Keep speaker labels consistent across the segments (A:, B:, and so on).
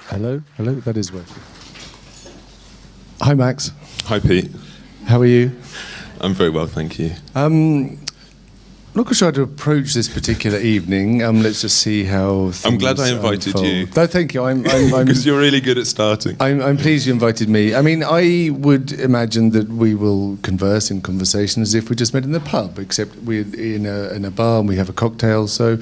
A: Hello, that is working. Hi, Max.
B: Hi, Pete.
A: How are you?
B: I'm very well, thank you.
A: I'm not quite sure how to approach this particular evening. Let's just see how things
B: I'm glad I invited you.
A: No, thank you. I'm
B: Because you're really good at starting.
A: I'm pleased you invited me. I mean, I would imagine that we will converse in conversation as if we just met in the pub, except we're in a bar and we have a cocktail. So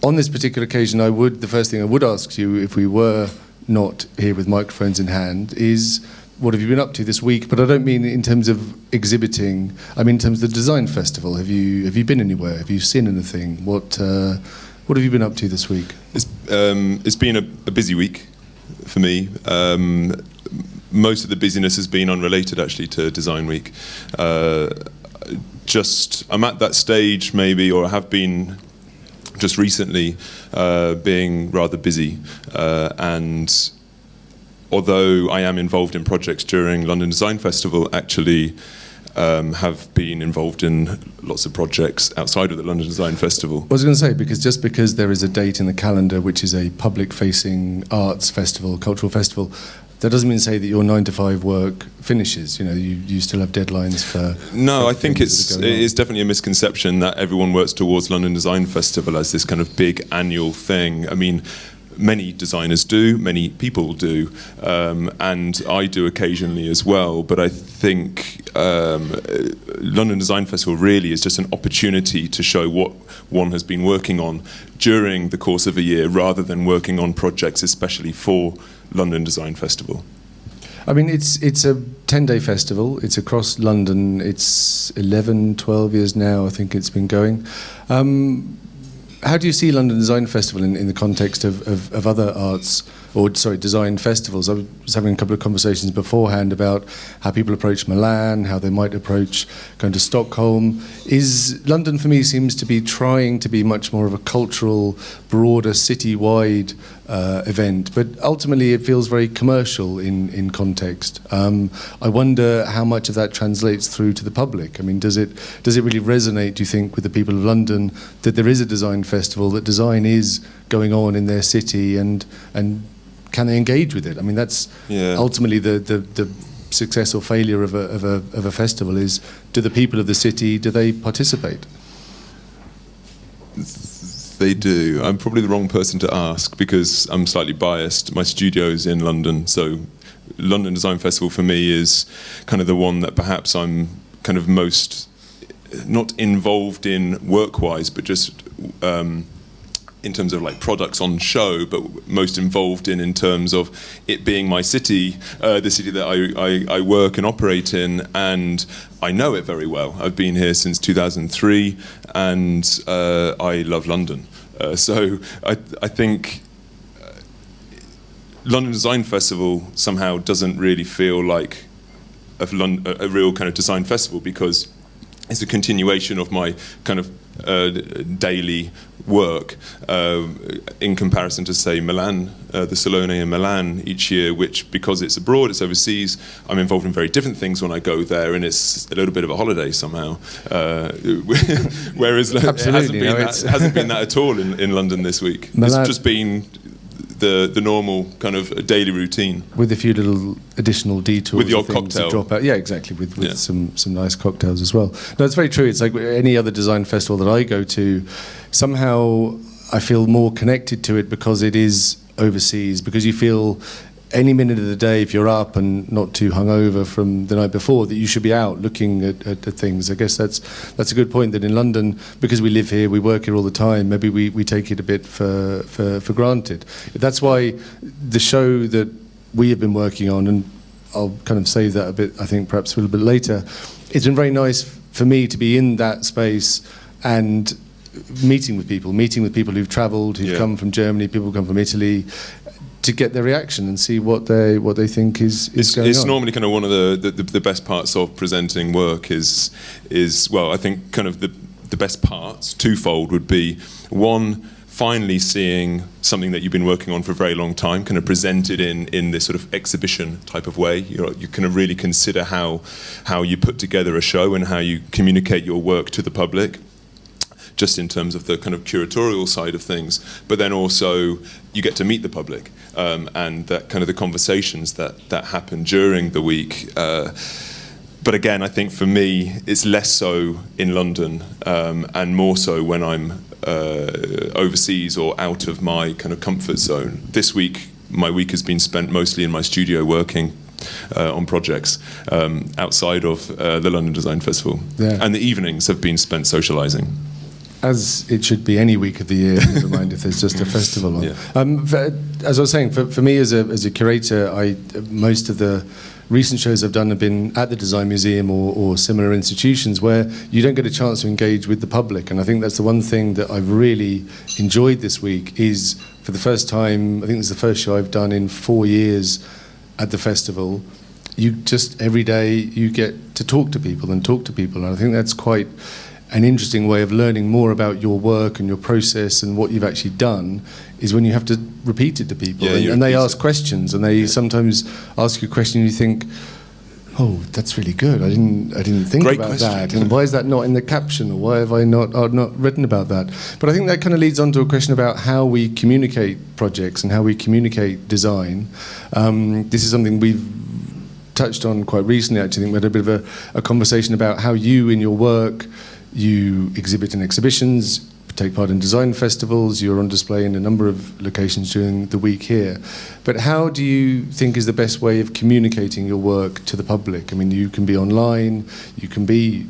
A: on this particular occasion, the first thing I would ask you, if we were not here with microphones in hand, is what have you been up to this week? But I don't mean in terms of exhibiting. I mean in terms of the design festival. Have you been anywhere? Have you seen anything? What have you been up to this week?
B: It's been a busy week for me. Most of the busyness has been unrelated actually to Design Week. I'm at that stage maybe, or I have been just recently, being rather busy, and although I am involved in projects during London Design Festival, actually have been involved in lots of projects outside of the London Design Festival.
A: I was going to say, just because there is a date in the calendar which is a public-facing arts festival, cultural festival, that doesn't mean to say that your 9-to-5 work finishes. You know, you still have deadlines for.
B: No, I think it's definitely a misconception that everyone works towards London Design Festival as this kind of big annual thing. I mean, many designers do, many people do, and I do occasionally as well. But I think London Design Festival really is just an opportunity to show what one has been working on during the course of a year, rather than working on projects especially for London Design Festival.
A: I mean, it's a 10-day festival. It's across London. It's 11, 12 years now, I think it's been going. How do you see London Design Festival in the context of other arts, design festivals? I was having a couple of conversations beforehand about how people approach Milan, how they might approach going to Stockholm. London, for me, seems to be trying to be much more of a cultural, broader, city-wide event, but ultimately it feels very commercial in context. I wonder how much of that translates through to the public. I mean, does it really resonate, do you think, with the people of London that there is a design festival, that design is going on in their city, and can they engage with it? I mean, that's ultimately the success or failure of a festival is, do the people of the city, do they participate?
B: They do. I'm probably the wrong person to ask because I'm slightly biased. My studio is in London, so London Design Festival for me is kind of the one that perhaps I'm kind of most not involved in work-wise, but just in terms of like products on show, but most involved in terms of it being my city, the city that I work and operate in, and I know it very well. I've been here since 2003, and I love London. So I think London Design Festival somehow doesn't really feel like a real kind of design festival, because it's a continuation of my kind of daily work in comparison to, say, Milan, the Salone in Milan each year, which, because it's abroad, it's overseas, I'm involved in very different things when I go there, and it's a little bit of a holiday somehow. Whereas it hasn't been that at all in London this week. It's just been the normal kind of daily routine,
A: with a few little additional detours,
B: with the odd cocktail
A: drop out. Yeah, exactly, with some nice cocktails as well. No, it's very true. It's like any other design festival that I go to, somehow I feel more connected to it because it is overseas, because you feel any minute of the day, if you're up and not too hungover from the night before, that you should be out looking at things. I guess that's a good point, that in London, because we live here, we work here all the time, maybe we take it a bit for granted. That's why the show that we have been working on, and I'll kind of save that a bit, I think perhaps a little bit later, it's been very nice for me to be in that space and meeting with people who've travelled, who've come from Germany, people who come from Italy, to get their reaction and see what they think is going on. It's normally
B: kind of one of the best parts of presenting work is well, I think kind of the best parts, twofold, would be, one, finally seeing something that you've been working on for a very long time kind of presented in this sort of exhibition type of way. You kind of really consider how you put together a show and how you communicate your work to the public, just in terms of the kind of curatorial side of things, but then also you get to meet the public. and that kind of the conversations that happen during the week. But again, I think for me, it's less so in London, and more so when I'm overseas or out of my kind of comfort zone. This week, my week has been spent mostly in my studio working on projects outside of the London Design Festival.
A: Yeah.
B: And the evenings have been spent socialising.
A: As it should be any week of the year, never mind if there's just a festival on.
B: Yeah.
A: As I was saying, for me as a curator, most of the recent shows I've done have been at the Design Museum or similar institutions where you don't get a chance to engage with the public. And I think that's the one thing that I've really enjoyed this week is, for the first time, I think this is the first show I've done in 4 years at the festival, you just, every day, you get to talk to people. And I think that's quite an interesting way of learning more about your work and your process and what you've actually done, is when you have to repeat it to people.
B: Yeah,
A: and they ask questions, and they sometimes ask you a question and you think, oh, that's really good. I didn't think
B: Great
A: about
B: question.
A: that. And why is that not in the caption? Or why have I not written about that? But I think that kind of leads on to a question about how we communicate projects and how we communicate design. This is something we've touched on quite recently, actually. I think we had a bit of a conversation about how you, in your work, you exhibit in exhibitions, take part in design festivals, you're on display in a number of locations during the week here. But how do you think is the best way of communicating your work to the public? I mean, you can be online, you can be,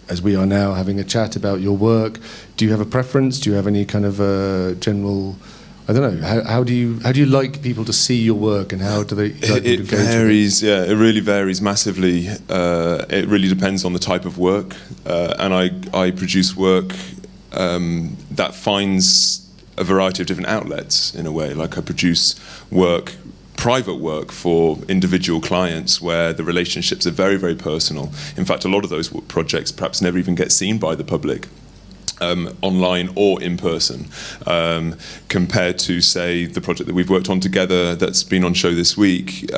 A: as we are now, having a chat about your work. Do you have a preference? Do you have any kind of general, I don't know, how do you like people to see your work, and how do they like
B: It varies, yeah, it really varies massively. It really depends on the type of work, and I produce work that finds a variety of different outlets, in a way. Like, I produce work, private work, for individual clients where the relationships are very, very personal. In fact, a lot of those projects perhaps never even get seen by the public, online or in person, compared to, say, the project that we've worked on together that's been on show this week,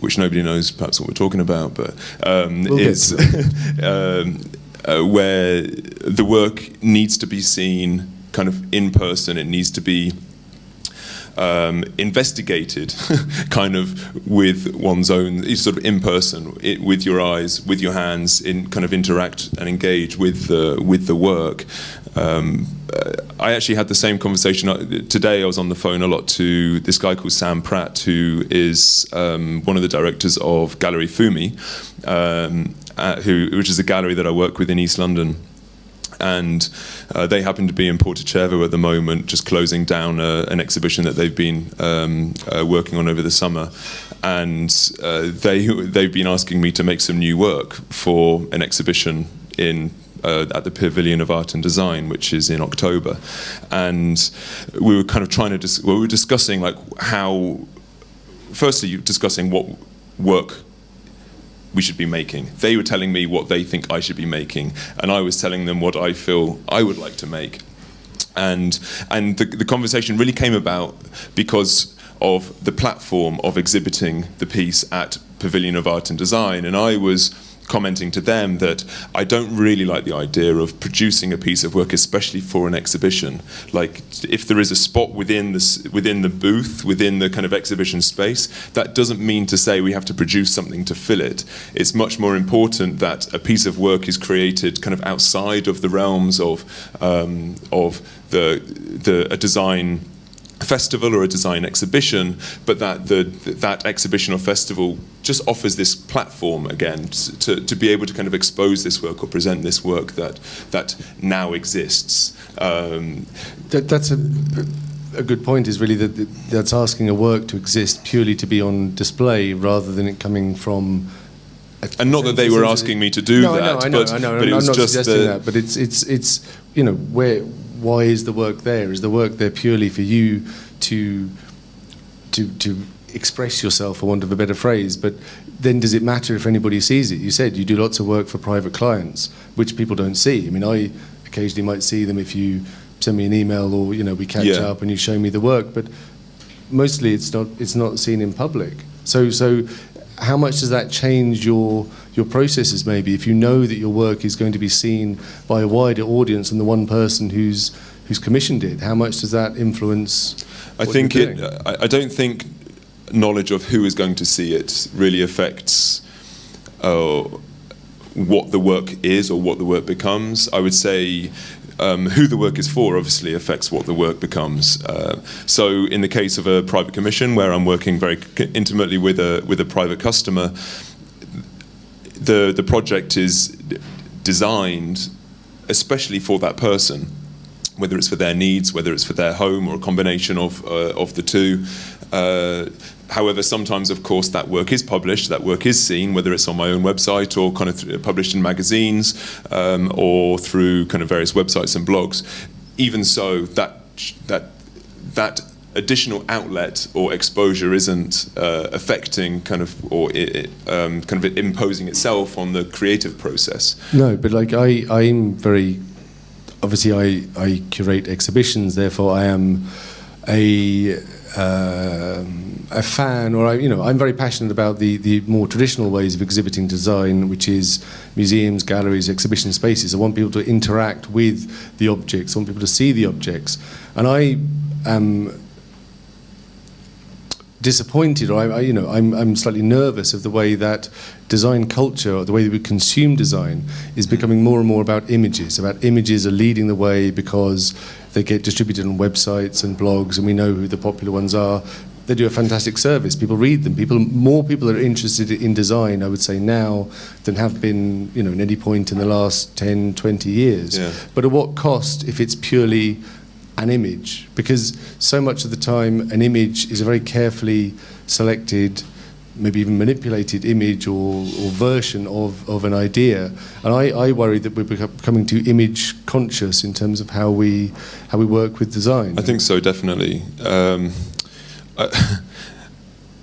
B: which nobody knows perhaps what we're talking about, but is where the work needs to be seen kind of in person. It needs to be investigated kind of with one's own, sort of in person, with your eyes, with your hands, in kind of interact and engage with the work. I actually had the same conversation today. I was on the phone a lot to this guy called Sam Pratt, who is one of the directors of Gallery Fumi, which is a gallery that I work with in East London. And they happen to be in Porticcevo at the moment, just closing down an exhibition that they've been working on over the summer. And they've been asking me to make some new work for an exhibition at the Pavilion of Art and Design, which is in October. And we were kind of we were discussing, like, firstly discussing what work we should be making. They were telling me what they think I should be making, and I was telling them what I feel I would like to make. And the conversation really came about because of the platform of exhibiting the piece at Pavilion of Art and Design, and I was commenting to them that I don't really like the idea of producing a piece of work, especially for an exhibition. Like, if there is a spot within the booth, within the kind of exhibition space, that doesn't mean to say we have to produce something to fill it. It's much more important that a piece of work is created kind of outside of the realms of a design festival or a design exhibition, but that exhibition or festival just offers this platform again to be able to kind of expose this work or present this work that now exists.
A: That's a good point, is really that's asking a work to exist purely to be on display rather than it coming from.
B: And not that they were asking me to do that.
A: I know.
B: But it was
A: I'm not
B: just
A: suggesting that. But it's you know, why is the work there? Is the work there purely for you to express yourself, for want of a better phrase? But then does it matter if anybody sees it? You said you do lots of work for private clients, which people don't see. I mean, I occasionally might see them if you send me an email, or, you know, we catch up and you show me the work, but mostly it's not seen in public. So how much does that change your processes, maybe, if you know that your work is going to be seen by a wider audience than the one person who's who's commissioned it? How much does that influence?
B: I think I don't think knowledge of who is going to see it really affects what the work is or what the work becomes. I would say who the work is for obviously affects what the work becomes. So in the case of a private commission, where I'm working very intimately with a private customer, the project is designed especially for that person, whether it's for their needs, whether it's for their home, or a combination of the two. However, sometimes, of course, that work is published, that work is seen, whether it's on my own website or kind of published in magazines, or through kind of various websites and blogs. Even so, that additional outlet or exposure isn't affecting kind of imposing itself on the creative process.
A: No, but like I'm very obviously I curate exhibitions, therefore I am a fan, or I'm very passionate about the more traditional ways of exhibiting design, which is museums, galleries, exhibition spaces. I want people to interact with the objects. I want people to see the objects, and I am disappointed, or I'm slightly nervous of the way that design culture, or the way that we consume design, is becoming more and more about images. Images are leading the way because they get distributed on websites and blogs, and we know who the popular ones are. They do a fantastic service. People read them. More people are interested in design, I would say, now than have been, at any point in the last 10, 20 years.
B: Yeah.
A: But at what cost if it's purely an image? Because so much of the time an image is a very carefully selected, maybe even manipulated image or version of an idea, and I worry that we're becoming too image conscious in terms of how we work with design.
B: I think so, definitely.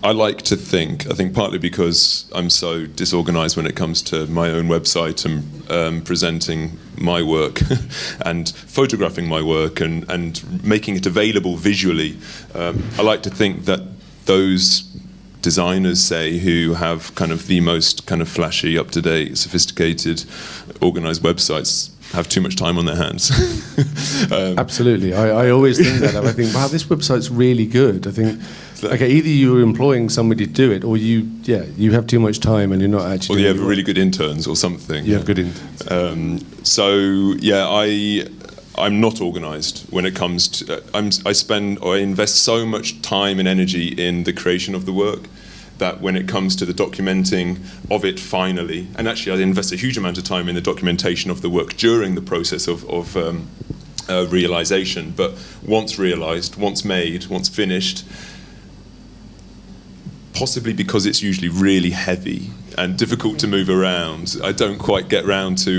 B: I like to think, partly because I'm so disorganized when it comes to my own website and presenting my work and photographing my work and making it available visually. I like to think that those designers, say, who have kind of the most kind of flashy, up-to-date, sophisticated, organized websites have too much time on their hands.
A: Absolutely. I always think that. I think, wow, this website's really good. I think, okay, either you're employing somebody to do it, or you have too much time and you're not actually...
B: Or you have really good interns or something.
A: You have good interns.
B: I'm not organised when it comes to... I invest so much time and energy in the creation of the work that when it comes to the documenting of it finally, and actually I invest a huge amount of time in the documentation of the work during the process of realisation, but once realised, once made, once finished, possibly because it's usually really heavy and difficult to move around, I don't quite get round to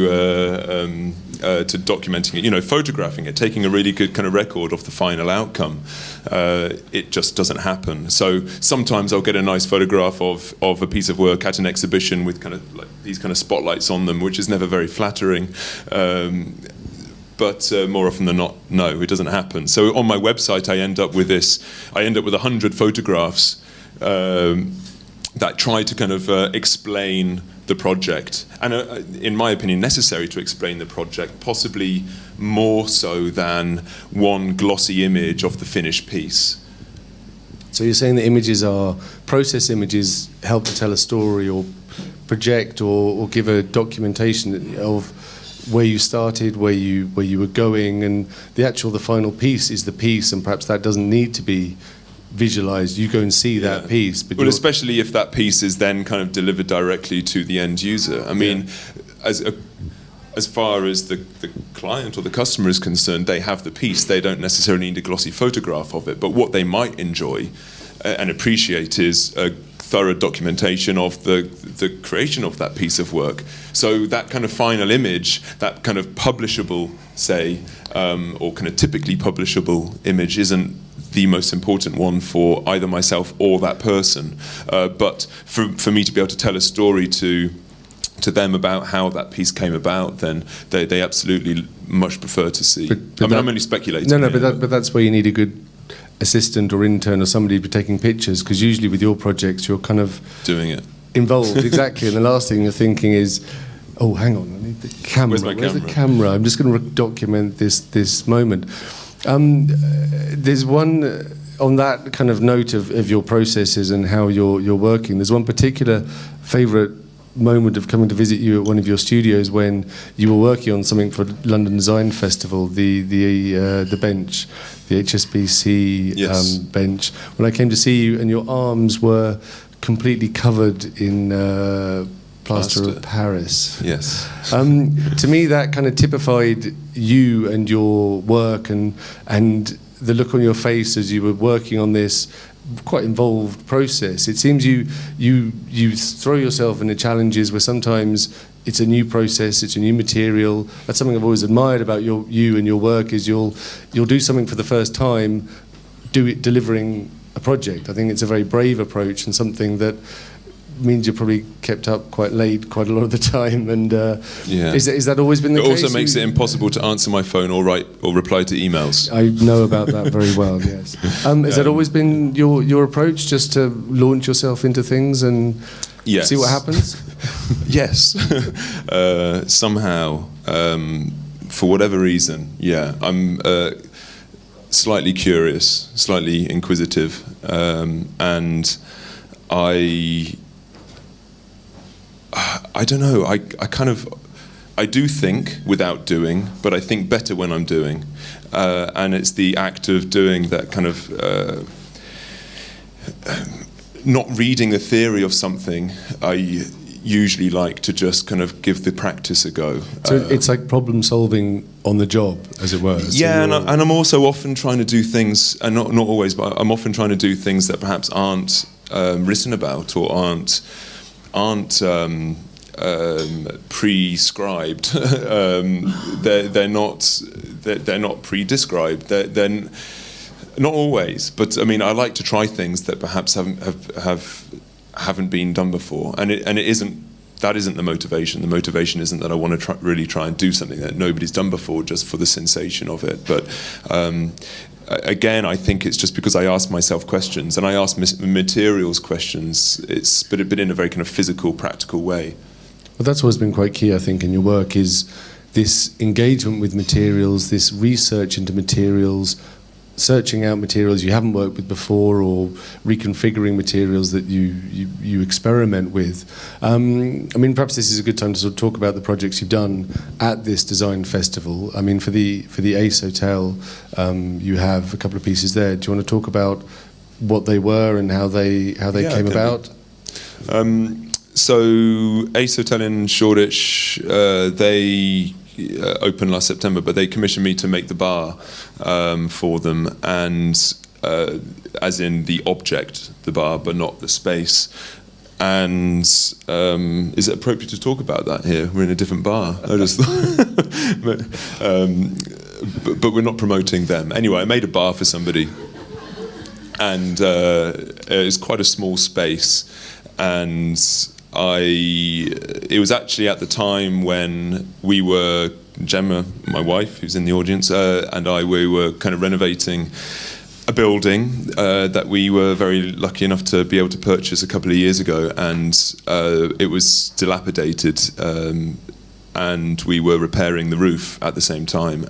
B: documenting it, photographing it, taking a really good kind of record of the final outcome. It just doesn't happen. So sometimes I'll get a nice photograph of a piece of work at an exhibition with kind of like these kind of spotlights on them, which is never very flattering. But more often than not, no, it doesn't happen. So on my website, I end up with 100 photographs that try to kind of explain the project, and in my opinion necessary to explain the project, possibly more so than one glossy image of the finished piece.
A: So you're saying the images are process images, help to tell a story or project or give a documentation of where you started, where you were going, and the final piece is the piece, and perhaps that doesn't need to be visualized. You go and see that piece, but
B: especially if that piece is then kind of delivered directly to the end user. I mean, as far as the client or the customer is concerned, they have the piece. They don't necessarily need a glossy photograph of it, but what they might enjoy and appreciate is a thorough documentation of the creation of that piece of work. So that kind of final image, that kind of publishable, say, or kind of typically publishable image isn't the most important one for either myself or that person. But for me to be able to tell a story to them about how that piece came about, then they absolutely much prefer to see. I'm only speculating.
A: No, but that's where you need a good assistant or intern or somebody to be taking pictures, because usually with your projects you're kind of
B: doing it.
A: Involved, exactly. And the last thing you're thinking is, Oh, hang on, I need the camera.
B: Where's my
A: the
B: camera?
A: camera? I'm just going to document this moment. There's one, on that kind of note of your processes and how you're working, there's one particular favourite moment of coming to visit you at one of your studios when you were working on something for London Design Festival, the bench, the HSBC
B: Yes.
A: bench. When I came to see you and your arms were completely covered in plaster of Paris.
B: Yes.
A: To me, that kind of typified you and your work and the look on your face as you were working on this quite involved process. It seems you throw yourself into challenges where sometimes it's a new process, it's a new material. That's something I've always admired about you and your work is you'll do something for the first time, delivering a project. I think it's a very brave approach and something that means you're probably kept up quite late quite a lot of the time. And is that always been the case?
B: It also makes it impossible to answer my phone or write or reply to emails.
A: I know about that very well, yes. Has that always been your approach, just to launch yourself into things and see what happens?
B: Yes. Somehow, for whatever reason, I'm slightly curious, slightly inquisitive, and I don't know. I do think without doing, but I think better when I'm doing, and it's the act of doing that kind of not reading the theory of something. I usually like to just kind of give the practice a go.
A: So it's like problem solving on the job, as it were. So
B: and I'm also often trying to do things, and not always, but I'm often trying to do things that perhaps aren't written about or aren't prescribed. They're not pre-described. They're not always, but I mean, I like to try things that perhaps haven't been done before, and it isn't. That isn't the motivation. The motivation isn't that I want to really try and do something that nobody's done before just for the sensation of it. But again, I think it's just because I ask myself questions, and I ask materials questions. But in a very kind of physical, practical way.
A: Well, that's always been quite key, I think, in your work, is this engagement with materials, this research into materials, searching out materials you haven't worked with before, or reconfiguring materials that you experiment with. I mean, perhaps this is a good time to sort of talk about the projects you've done at this design festival. I mean, for the Ace Hotel, you have a couple of pieces there. Do you want to talk about what they were and how they came about?
B: So Ace Hotel in Shoreditch, they opened last September, but they commissioned me to make the bar for them, and as in the object, the bar, but not the space. And is it appropriate to talk about that here? We're in a different bar. I just thought, but we're not promoting them. Anyway, I made a bar for somebody, and it's quite a small space, and it was actually at the time when we were, Gemma, my wife, who's in the audience, and we were kind of renovating a building that we were very lucky enough to be able to purchase a couple of years ago, and it was dilapidated, and we were repairing the roof at the same time,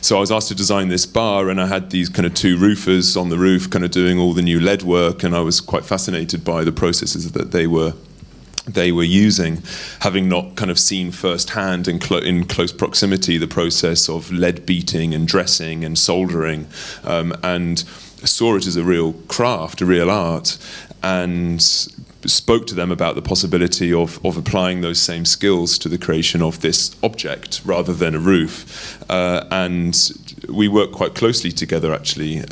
B: so I was asked to design this bar, and I had these kind of two roofers on the roof kind of doing all the new lead work, and I was quite fascinated by the processes that they were using, having not kind of seen firsthand in close proximity the process of lead beating and dressing and soldering, and saw it as a real craft, a real art, and spoke to them about the possibility of applying those same skills to the creation of this object rather than a roof, and we worked quite closely together actually,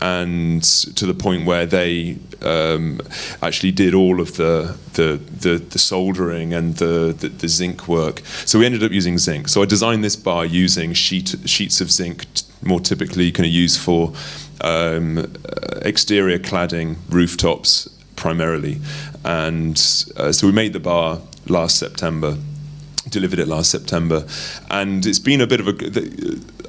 B: and to the point where they actually did all of the soldering and the zinc work. So we ended up using zinc. So I designed this bar using sheets of zinc, more typically kind of used for exterior cladding, rooftops primarily, and so we made the bar last September, delivered it last September, and it's been a bit of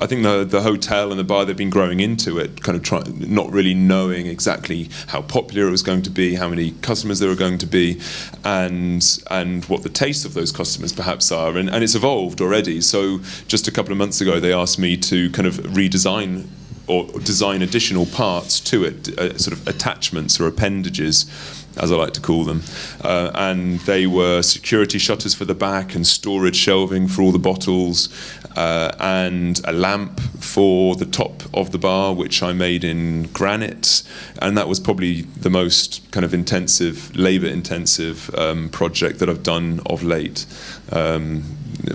B: I think the hotel and the bar, they've been growing into it, kind of not really knowing exactly how popular it was going to be, how many customers there were going to be, and what the taste of those customers perhaps are. And it's evolved already. So just a couple of months ago, they asked me to kind of redesign or design additional parts to it, sort of attachments or appendages, as I like to call them. And they were security shutters for the back and storage shelving for all the bottles, and a lamp for the top of the bar, which I made in granite. And that was probably the most kind of labour-intensive project that I've done of late.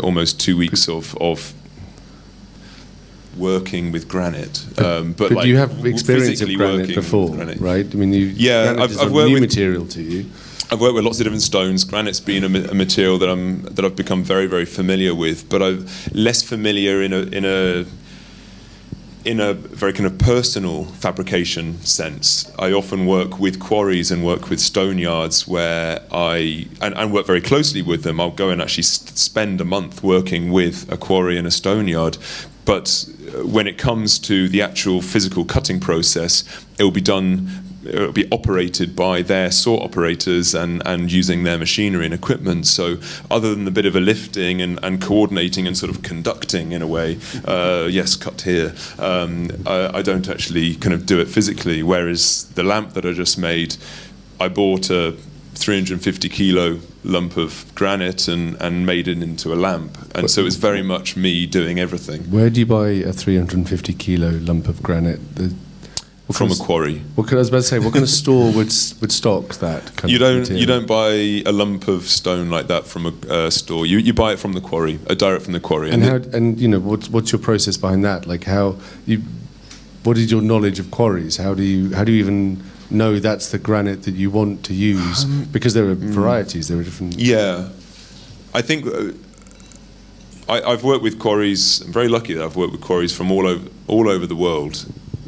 B: Almost 2 weeks of working with granite, but like
A: you have experience of granite before, right? I mean, I've worked with material to you.
B: I've worked with lots of different stones. Granite's been a material that I've become very, very familiar with, but I'm less familiar in a very kind of personal fabrication sense. I often work with quarries and work with stone yards where and work very closely with them. I'll go and actually spend a month working with a quarry and a stone yard. But when it comes to the actual physical cutting process, it'll be operated by their saw operators and using their machinery and equipment. So other than the bit of a lifting and coordinating and sort of conducting in a way, yes, cut here, I don't actually kind of do it physically. Whereas the lamp that I just made, I bought a 350 kilo lump of granite and made it into a lamp. And so it's very much me doing everything.
A: Where do you buy a 350 kilo lump of granite?
B: From a quarry.
A: I was about to say, what kind of store would stock that kind of material?
B: You don't buy a lump of stone like that from a store. You buy it from the quarry, direct from the quarry.
A: And you know, what's your process behind that? Like what is your knowledge of quarries? How do you even know that's the granite that you want to use? Because there are varieties, there are different.
B: Yeah, I think I've worked with quarries. I'm very lucky that I've worked with quarries from all over the world.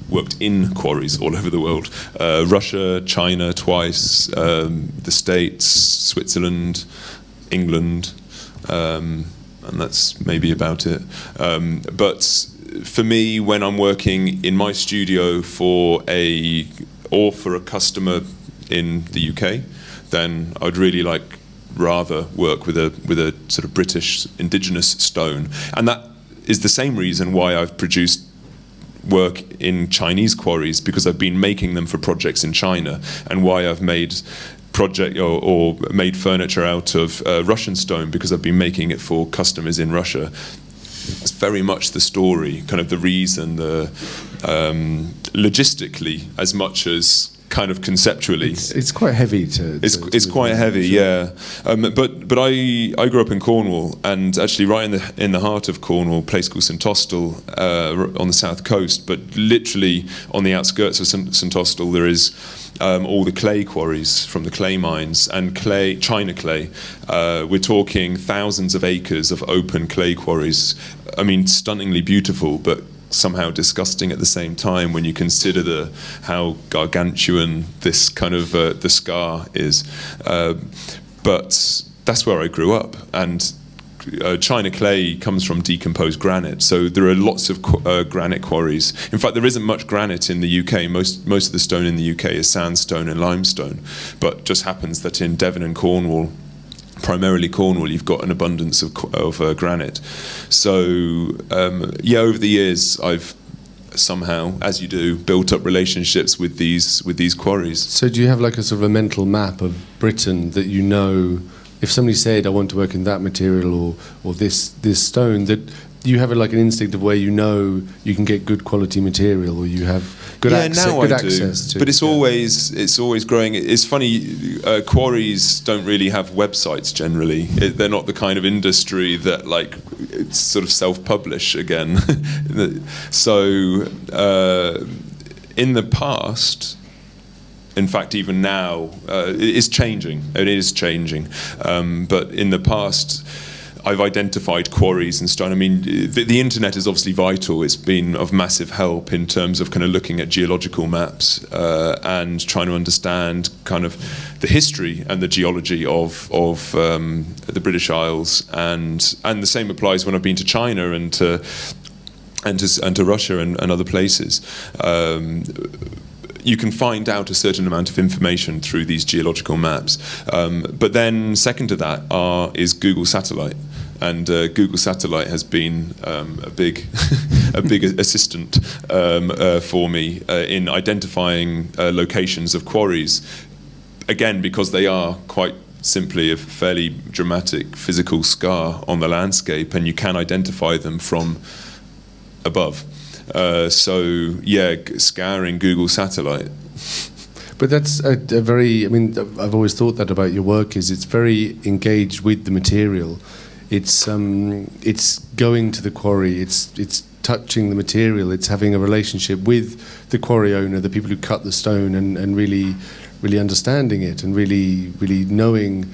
B: Worked in quarries all over the world. Russia, China twice, the States, Switzerland, England, and that's maybe about it. But for me, when I'm working in my studio for a customer in the UK, then I'd really rather work with a sort of British indigenous stone. And that is the same reason why I've produced work in Chinese quarries, because I've been making them for projects in China, and why I've made or made furniture out of Russian stone, because I've been making it for customers in Russia. It's very much the story, kind of the reason, the logistically as much as kind of conceptually.
A: It's quite heavy
B: It's quite heavy, yeah. But I grew up in Cornwall, and actually right in the heart of Cornwall, a place called St Austell on the south coast. But literally on the outskirts of St Austell, there is all the clay quarries from the clay mines and China clay. We're talking thousands of acres of open clay quarries. I mean, stunningly beautiful, but somehow disgusting at the same time when you consider how gargantuan this kind of the scar is. But that's where I grew up, and China clay comes from decomposed granite, so there are lots of granite quarries. In fact, there isn't much granite in the UK. Most of the stone in the UK is sandstone and limestone, but just happens that in Devon and Cornwall, primarily Cornwall, you've got an abundance of granite. So over the years I've somehow, as you do, built up relationships with these quarries.
A: So do you have like a sort of a mental map of Britain that you know, if somebody said I want to work in that material or this stone, that you have like an instinct of where you know you can get good quality material, or you have good access to.
B: But it's always growing. It's funny, quarries don't really have websites generally. They're not the kind of industry that it's sort of self-publish again. So in the past, in fact, even now, it is changing. It is changing. But in the past, I've identified quarries and stone. I mean, the internet is obviously vital. It's been of massive help in terms of kind of looking at geological maps and trying to understand kind of the history and the geology of the British Isles. And the same applies when I've been to China and to and to Russia and other places. You can find out a certain amount of information through these geological maps. But then second to that is Google Satellite. And Google Satellite has been a big assistant for me in identifying locations of quarries. Again, because they are quite simply a fairly dramatic physical scar on the landscape, and you can identify them from above. So yeah, scouring Google Satellite.
A: But that's a very, I mean, I've always thought that about your work, is it's very engaged with the material. It's going to the quarry, it's touching the material, it's having a relationship with the quarry owner, the people who cut the stone, and really understanding it, and really knowing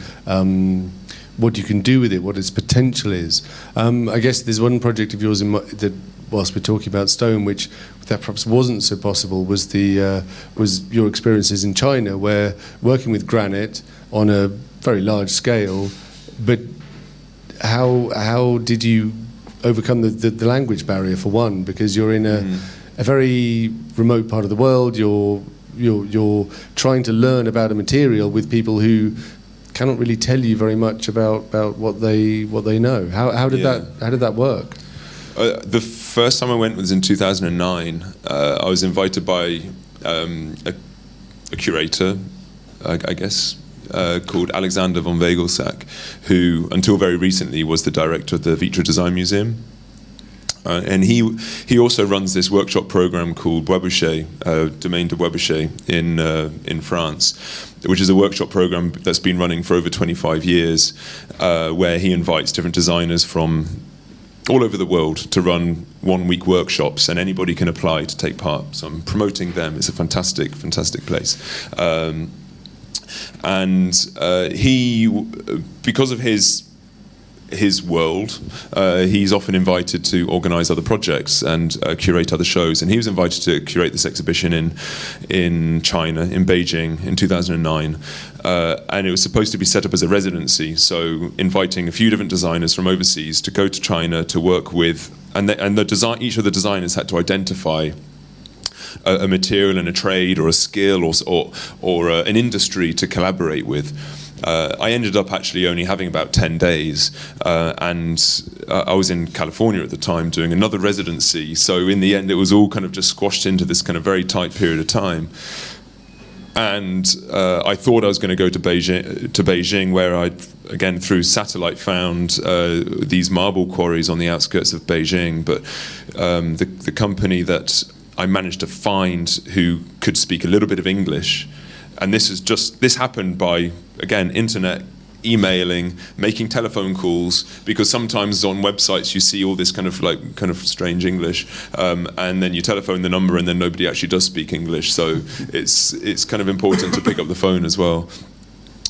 A: what you can do with it, what its potential is. I guess there's one project of yours that, whilst we're talking about stone, which that perhaps wasn't so possible, was your experiences in China, where working with granite on a very large scale. But how did you overcome the language barrier, for one? Because you're in a very remote part of the world. You're trying to learn about a material with people who cannot really tell you very much about what they know. How did that work?
B: The first time I went was in 2009. I was invited by a curator, I guess, called Alexander von Wegelsack, who until very recently was the director of the Vitra Design Museum. And he also runs this workshop program called Webuchet, Domaine de Webuchet in France, which is a workshop program that's been running for over 25 years, where he invites different designers from all over the world to run 1-week workshops, and anybody can apply to take part. So I'm promoting them. It's a fantastic place. And he, because of his world, he's often invited to organise other projects and curate other shows. And he was invited to curate this exhibition in China, in Beijing, in 2009. And it was supposed to be set up as a residency, so inviting a few different designers from overseas to go to China to work with, and each of the designers had to identify a material and a trade or a skill or an industry to collaborate with. I ended up actually only having about 10 days, and I was in California at the time doing another residency, so in the end it was all kind of just squashed into this kind of very tight period of time. And I thought I was going to go to Beijing, where I, again through satellite, found these marble quarries on the outskirts of Beijing, but the company that I managed to find who could speak a little bit of English, and this happened by, again, internet, emailing, making telephone calls, because sometimes on websites you see all this kind of strange English, and then you telephone the number and then nobody actually does speak English, so it's kind of important to pick up the phone as well.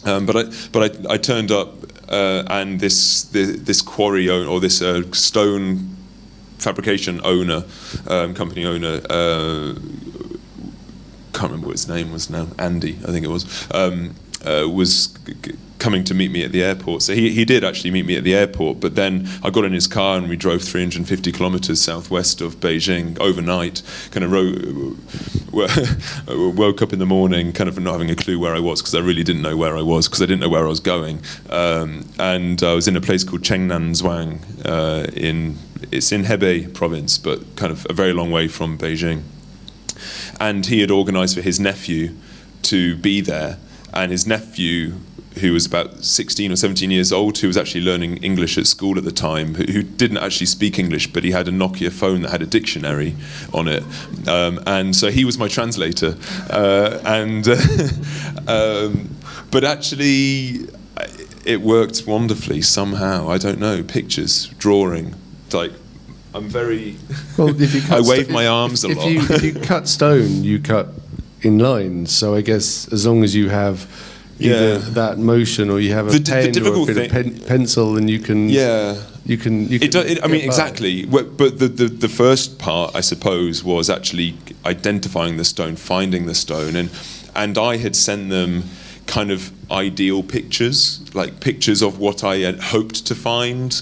B: But I turned up, and this quarry owner, or this stone fabrication owner, company owner, can't remember what his name was now, Andy, I think it was coming to meet me at the airport. So he did actually meet me at the airport, but then I got in his car and we drove 350 kilometers southwest of Beijing overnight, kind of woke up in the morning kind of not having a clue where I was, because I really didn't know where I was, because I didn't know where I was going. And I was in a place called Chengnan-Zhuang, it's in Hebei province, but kind of a very long way from Beijing. And he had organised for his nephew to be there, and his nephew, who was about 16 or 17 years old, who was actually learning English at school at the time, who didn't actually speak English, but he had a Nokia phone that had a dictionary on it. And so he was my translator. But actually, it worked wonderfully somehow. I don't know, pictures, drawing, like, I'm very...
A: Well, if you cut
B: I wave my arms a lot.
A: If you cut stone, you cut in lines. So I guess as long as you have either that motion, or you have a pen or a bit of pencil, then you can. Yeah. You can.
B: I mean, exactly. But the first part, I suppose, was actually identifying the stone, finding the stone, and I had sent them kind of ideal pictures, like pictures of what I had hoped to find.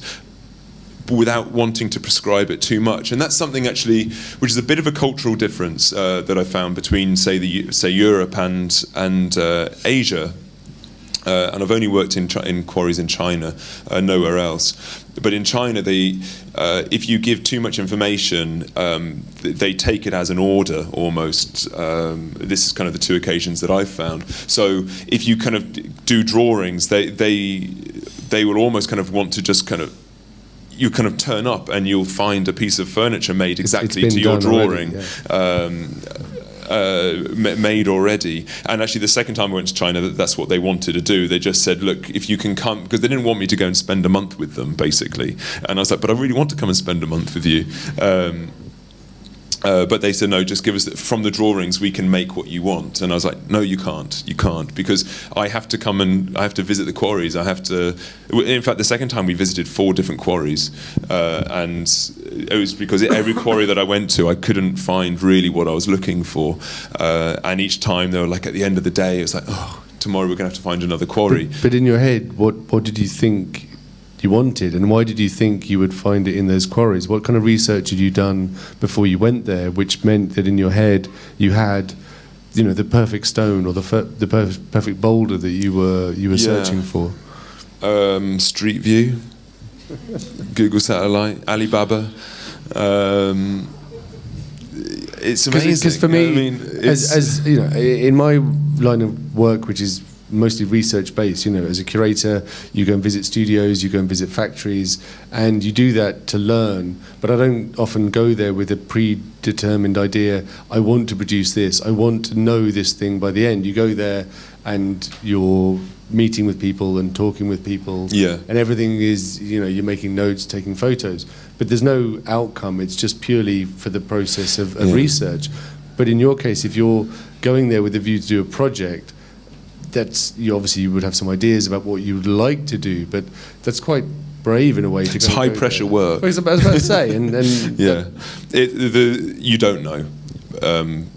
B: without wanting to prescribe it too much. And that's something actually which is a bit of a cultural difference that I found between say Europe and Asia. And I've only worked in quarries in China, nowhere else. But in China, if you give too much information, they take it as an order almost. This is kind of the two occasions that I've found. So if you kind of do drawings, they will almost kind of want to just kind of, you kind of turn up and you'll find a piece of furniture made exactly to your drawing. Already, made already. And actually the second time I went to China, that's what they wanted to do. They just said, look, if you can come, because they didn't want me to go and spend a month with them basically, and I was like, but I really want to come and spend a month with you. But they said, no, just give us, from the drawings we can make what you want. And I was like, no, you can't, because I have to come and I have to visit the quarries. I have to, in fact, the second time we visited 4 different quarries, and it was because every quarry that I went to, I couldn't find really what I was looking for. And each time they were like, at the end of the day, it was like, oh, tomorrow we're going to have to find another quarry.
A: But in your head, what did you think you wanted, and why did you think you would find it in those quarries? What kind of research had you done before you went there, which meant that in your head you had, you know, the perfect stone or the perfect boulder that you were searching for?
B: Street View, Google Satellite, Alibaba. It's amazing.
A: Because for me,
B: I mean,
A: as you know, in my line of work, which is mostly research based, you know, as a curator, you go and visit studios, you go and visit factories, and you do that to learn. But I don't often go there with a predetermined idea. I want to produce this. I want to know this thing by the end. You go there and you're meeting with people and talking with people, and everything is, you know, you're making notes, taking photos, but there's no outcome. It's just purely for the process of research. But in your case, if you're going there with a view to do a project, you obviously would have some ideas about what you would like to do, but that's quite brave in a way to go.
B: It's high pressure work.
A: I was about to say, and
B: you don't know.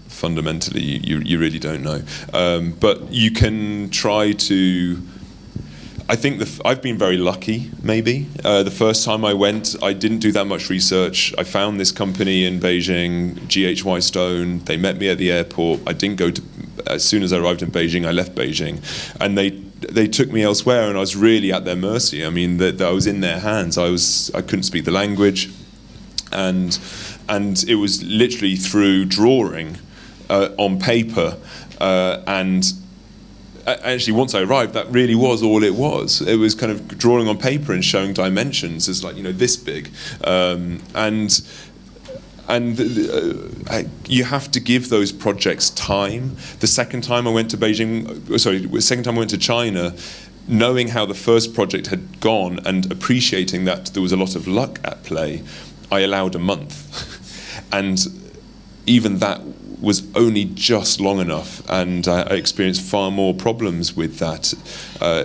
B: Fundamentally, you really don't know. But you can try to. I think I've been very lucky, maybe. The first time I went, I didn't do that much research. I found this company in Beijing, GHY Stone. They met me at the airport. I didn't go to. As soon as I arrived in Beijing, I left Beijing, and they took me elsewhere, and I was really at their mercy. I mean, I was in their hands. I couldn't speak the language, and it was literally through drawing on paper, and actually once I arrived, that really was all it was. It was kind of drawing on paper and showing dimensions as, like, you know, this big, and you have to give those projects time. The second time I went to China, knowing how the first project had gone and appreciating that there was a lot of luck at play, I allowed a month. And even that was only just long enough, and I experienced far more problems with that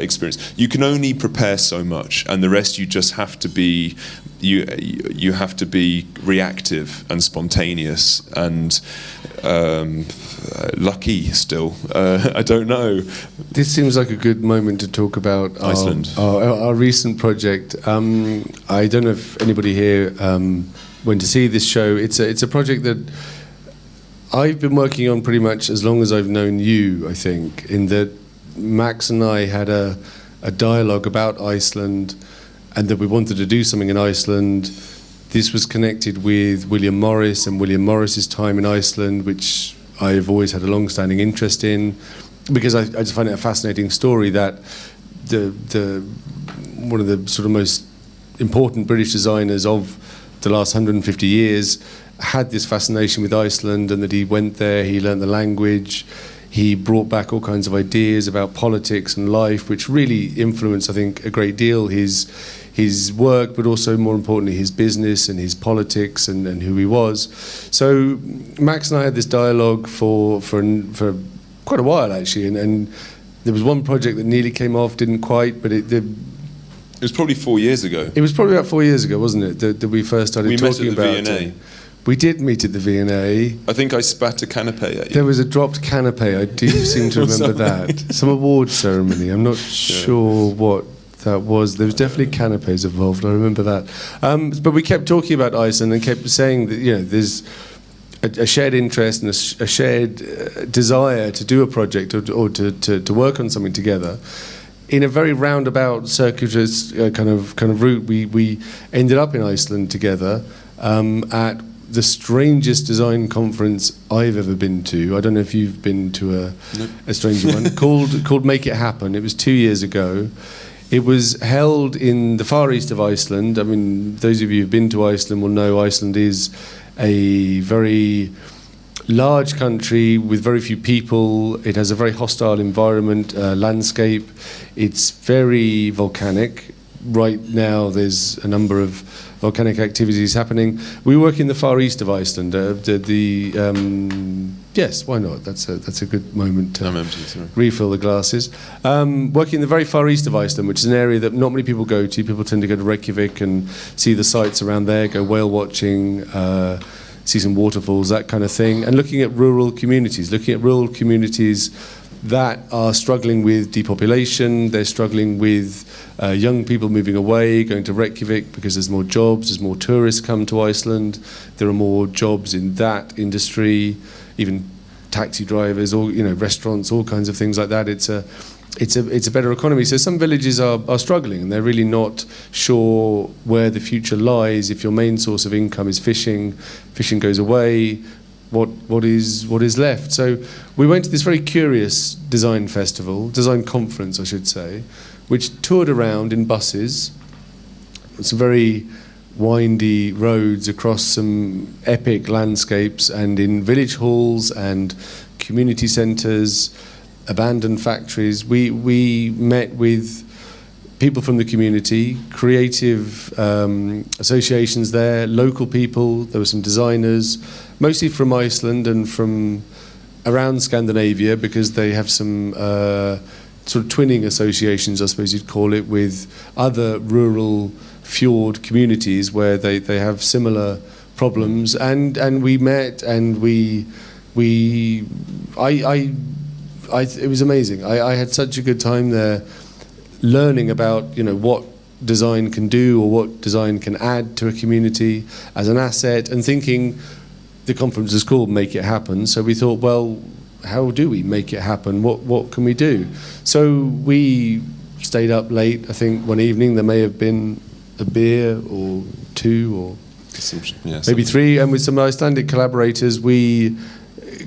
B: experience. You can only prepare so much, and the rest you just have to be. You have to be reactive and spontaneous and lucky still. I don't know.
A: This seems like a good moment to talk about
B: Iceland.
A: Our recent project. I don't know if anybody here went to see this show. It's a project that I've been working on pretty much as long as I've known you, I think, in that Max and I had a dialogue about Iceland, and that we wanted to do something in Iceland. This was connected with William Morris and William Morris's time in Iceland, which I've always had a long-standing interest in, because I just find it a fascinating story that the one of the sort of most important British designers of the last 150 years had this fascination with Iceland, and that he went there, he learned the language, he brought back all kinds of ideas about politics and life, which really influenced, I think, a great deal his work, but also, more importantly, his business and his politics and who he was. So Max and I had this dialogue for quite a while, actually, and there was one project that nearly came off, didn't quite, but it
B: was probably 4 years ago.
A: It was probably about 4 years ago, wasn't it, that we first started talking about it. We met at the V&A. We did meet at the V&A.
B: I think I spat a canapé at you.
A: There was a dropped canapé. I do seem to remember that. Some award ceremony. I'm not sure what There was definitely canapes involved. I remember that. But we kept talking about Iceland and kept saying that there's a shared interest and a shared desire to do a project or to work on something together. In a very roundabout, circuitous kind of route, we ended up in Iceland together at the strangest design conference I've ever been to. I don't know if you've been to a stranger one called Make It Happen. It was 2 years ago. It was held in the far east of Iceland. I mean, those of you who've been to Iceland will know Iceland is a very large country with very few people. It has a very hostile environment, landscape. It's very volcanic. Right now, there's a number of volcanic activities happening. We work in the far east of Iceland. Yes, why not? That's a good moment to refill the glasses. Working in the very far east of Iceland, which is an area that not many people go to. People tend to go to Reykjavik and see the sights around there, go whale watching, see some waterfalls, that kind of thing, and looking at rural communities that are struggling with depopulation. They're struggling with young people moving away, going to Reykjavik because there's more jobs, there's more tourists come to Iceland, there are more jobs in that industry, even taxi drivers, or restaurants, all kinds of things like that. It's a better economy. So some villages are struggling, and they're really not sure where the future lies. If your main source of income is fishing goes away, what is left? So we went to this very curious design conference, I should say, which toured around in buses, some very windy roads across some epic landscapes, and in village halls and community centres, abandoned factories. We met with people from the community, creative associations there, local people. There were some designers, mostly from Iceland and from around Scandinavia, because they have some sort of twinning associations, I suppose you'd call it, with other rural fjord communities where they have similar problems. And we met, and it was amazing. I had such a good time there, learning about what design can do or what design can add to a community as an asset, and thinking the conference is called Make It Happen. So we thought, well, how do we make it happen? What can we do? So we stayed up late. I think one evening there may have been a beer or two or maybe three, and with some Icelandic collaborators we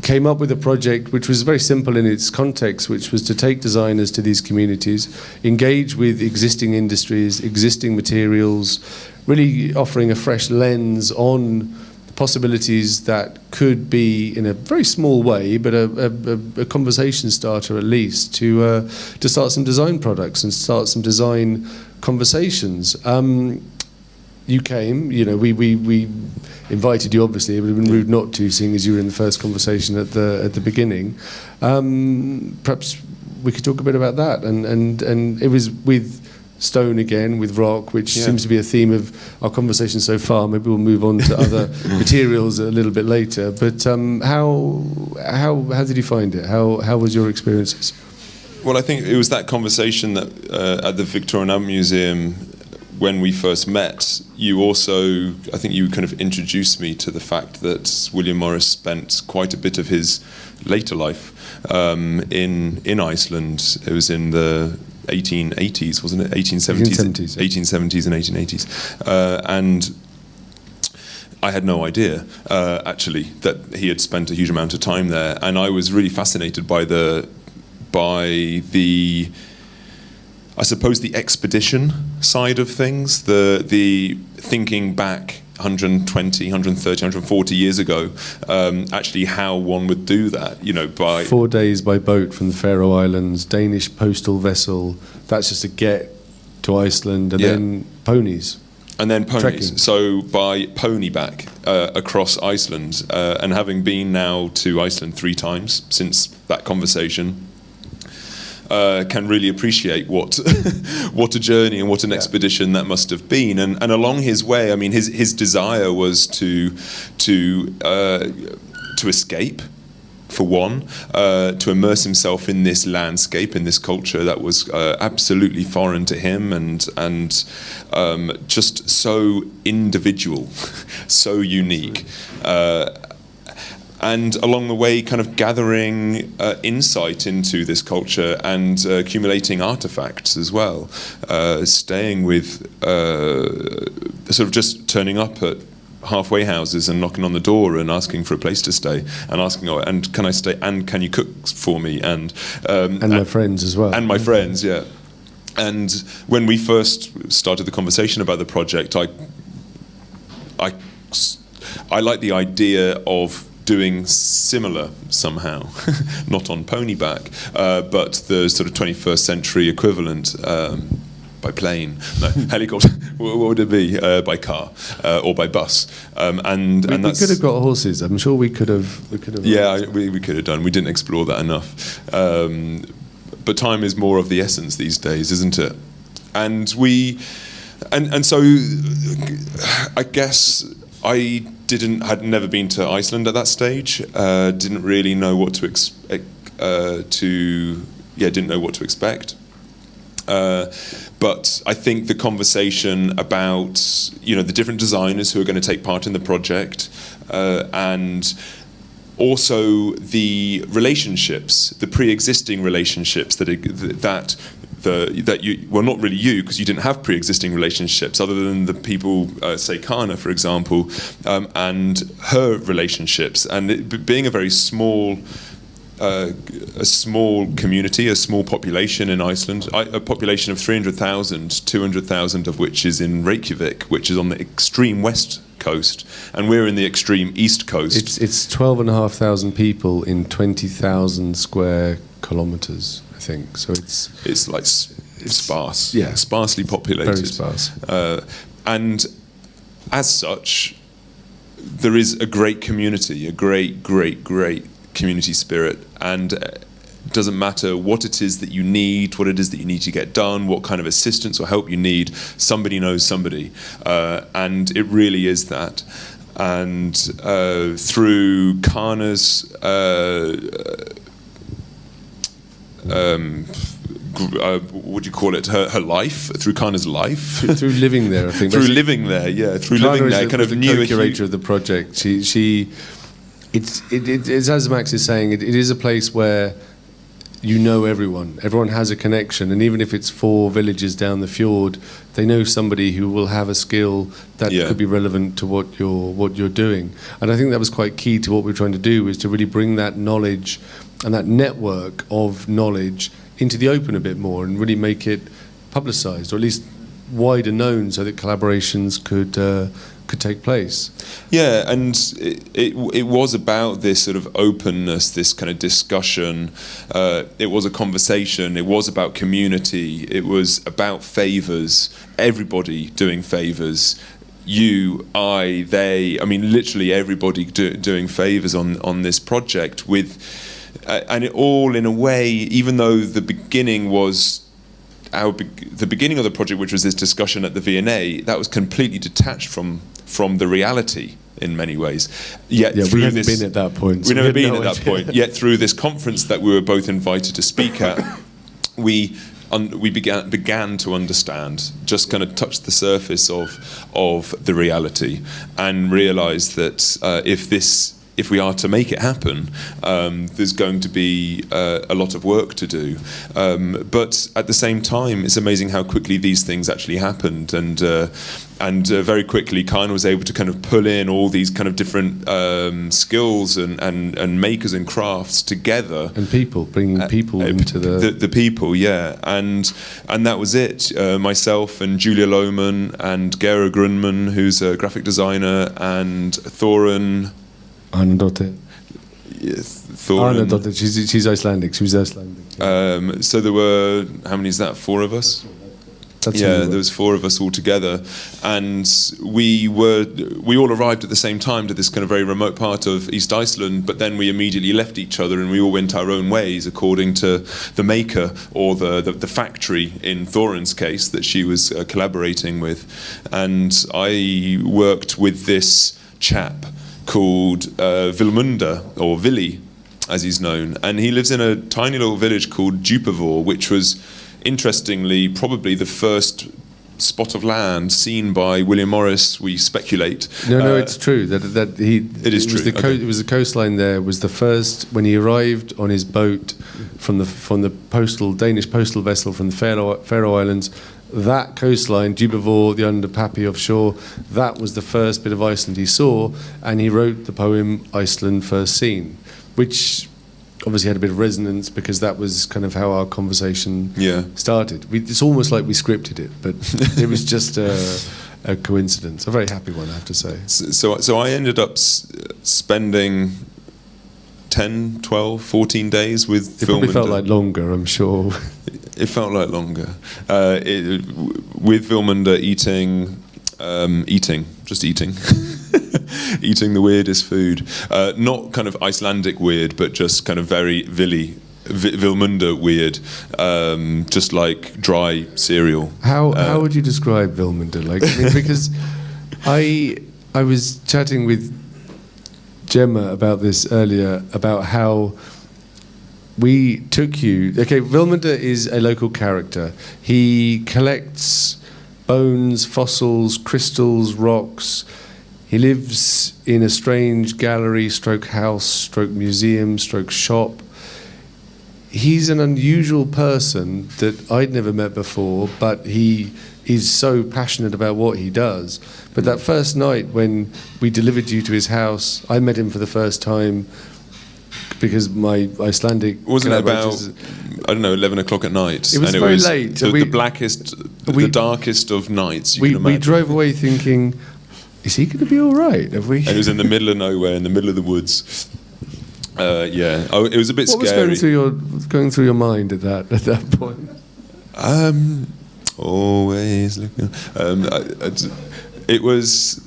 A: came up with a project which was very simple in its context, which was to take designers to these communities, engage with existing industries, existing materials, really offering a fresh lens on the possibilities that could be, in a very small way, but a conversation starter at least, to start some design products and start some design conversations. You came, we invited you, obviously. It would have been rude not to, seeing as you were in the first conversation at the beginning. Perhaps we could talk a bit about that. And it was with stone again, with rock, which seems to be a theme of our conversation so far. Maybe we'll move on to other materials a little bit later. But how did you find it? How was your experiences?
B: Well, I think it was that conversation that at the Victorian Art Museum, when we first met, you also, I think you kind of introduced me to the fact that William Morris spent quite a bit of his later life in Iceland. It was in the 1880s, wasn't it? 1870s. 1870s and 1880s. And I had no idea, actually, that he had spent a huge amount of time there. And I was really fascinated by the I suppose the expedition side of things, the thinking back 120, 130, 140 years ago, actually how one would do that, by
A: 4 days by boat from the Faroe Islands, Danish postal vessel. That's just to get to Iceland, and then ponies.
B: And then ponies.
A: Trekking.
B: So by pony back across Iceland, and having been now to Iceland 3 times since that conversation, can really appreciate what a journey and what an expedition that must have been. And along his way, I mean, his desire was to escape for one, to immerse himself in this landscape, in this culture that was absolutely foreign to him, and just so individual, so unique. And along the way, kind of gathering insight into this culture and accumulating artifacts as well, staying with, sort of just turning up at halfway houses and knocking on the door and asking for a place to stay, and asking, oh, and can I stay, and can you cook for me, and
A: my friends as well,
B: and my friends, yeah. And when we first started the conversation about the project, I like the idea of doing similar somehow, not on ponyback, but the sort of 21st century equivalent. By plane, no, helicopter. What would it be? By car or by bus? And
A: we
B: that's,
A: could have got horses. I'm sure we could have.
B: Yeah, we could have done. We didn't explore that enough. But time is more of the essence these days, isn't it? And so I guess I had never been to Iceland at that stage. Didn't really know what to didn't know what to expect. But I think the conversation about, the different designers who are going to take part in the project, and also the relationships, the pre-existing relationships that you, well, not really you, because you didn't have pre-existing relationships other than the people, say Kana, for example, and her relationships, and it being a very small community, a small population in Iceland, a population of 300,000, 200,000 of which is in Reykjavik, which is on the extreme west coast, and we're in the extreme east coast.
A: It's 12,500 people in 20,000 square kilometres, I think. So it's
B: like sparse,
A: yeah,
B: sparsely populated,
A: very sparse,
B: and as such, there is a great community, a great community spirit, and it doesn't matter what it is that you need, what it is that you need to get done, what kind of assistance or help you need, somebody knows somebody, and it really is that. And through Kana's what do you call it? Her life, through Kana's life,
A: through living there, I think.
B: Through living there, yeah. Through living there, kind of
A: new curator of the project. It's as Max is saying, it is a place where everyone has a connection, and even if it's 4 villages down the fjord, they know somebody who will have a skill that could be relevant to what you're doing. And I think that was quite key to what we're trying to do, is to really bring that knowledge and that network of knowledge into the open a bit more, and really make it publicised, or at least wider known, so that collaborations could take place.
B: Yeah, and it was about this sort of openness, this kind of discussion. It was a conversation. It was about community. It was about favours. Everybody doing favours. You, I, they. I mean, literally everybody doing favours on this project and it all, in a way, even though the beginning was the beginning of the project, which was this discussion at the V&A, that was completely detached from the reality in many ways. Yet
A: we haven't been at that point.
B: We've never been at that point. Yet through this conference that we were both invited to speak at, we began to understand, just kind of touch the surface of the reality, and realise that if we are to make it happen, there's going to be a lot of work to do. But at the same time, it's amazing how quickly these things actually happened. And very quickly, Kana was able to kind of pull in all these kind of different skills and makers and crafts together.
A: And bringing people into
B: the people, yeah. And that was it. Myself and Julia Lohman and Gera Grunman, who's a graphic designer, and Thorin...
A: Arnardottir.
B: Yes, Thorin.
A: Arnardottir. She's Icelandic. She was Icelandic.
B: So there were, how many is that? 4 of us? There was 4 of us all together, and we all arrived at the same time to this kind of very remote part of East Iceland. But then we immediately left each other, and we all went our own ways according to the maker, or the factory in Thorin's case that she was collaborating with. And I worked with this chap called Vilmunda, or Villi, as he's known, and he lives in a tiny little village called Djupavor, which was, interestingly, probably the first spot of land seen by William Morris, we speculate.
A: No, it's true that he.
B: It is true.
A: It was the coastline there was the first when he arrived on his boat from the Danish postal vessel from the Faroe Islands. That coastline, Djupavor, the Under Papi offshore, that was the first bit of Iceland he saw, and he wrote the poem Iceland First Seen, which obviously had a bit of resonance because that was kind of how our conversation started. It's almost like we scripted it, but it was just a coincidence. A very happy one, I have to say.
B: So I ended up spending 10, 12, 14 days with
A: It probably felt like longer, I'm sure.
B: It felt like longer. With Vilmunda eating, eating the weirdest food. Not kind of Icelandic weird, but just kind of very Vilmunda weird. Just like dry cereal.
A: How would you describe Vilmunda? Like, I mean, because I was chatting with Gemma about this earlier, about how we took you. Okay, Vilmunda is a local character. He collects bones, fossils, crystals, rocks. He lives in a strange gallery, stroke house, stroke museum, stroke shop. He's an unusual person that I'd never met before, but he is so passionate about what he does. But that first night when we delivered you to his house, I met him for the first time because my Icelandic...
B: Wasn't it about, I don't know, 11 o'clock at night?
A: It was very late.
B: The blackest, the darkest of nights you can imagine.
A: We drove away thinking, is he going to be all right? Have we?
B: And it was in the middle of nowhere, in the middle of the woods. It was a bit scary.
A: What was going through your mind at that point?
B: Always looking. It was.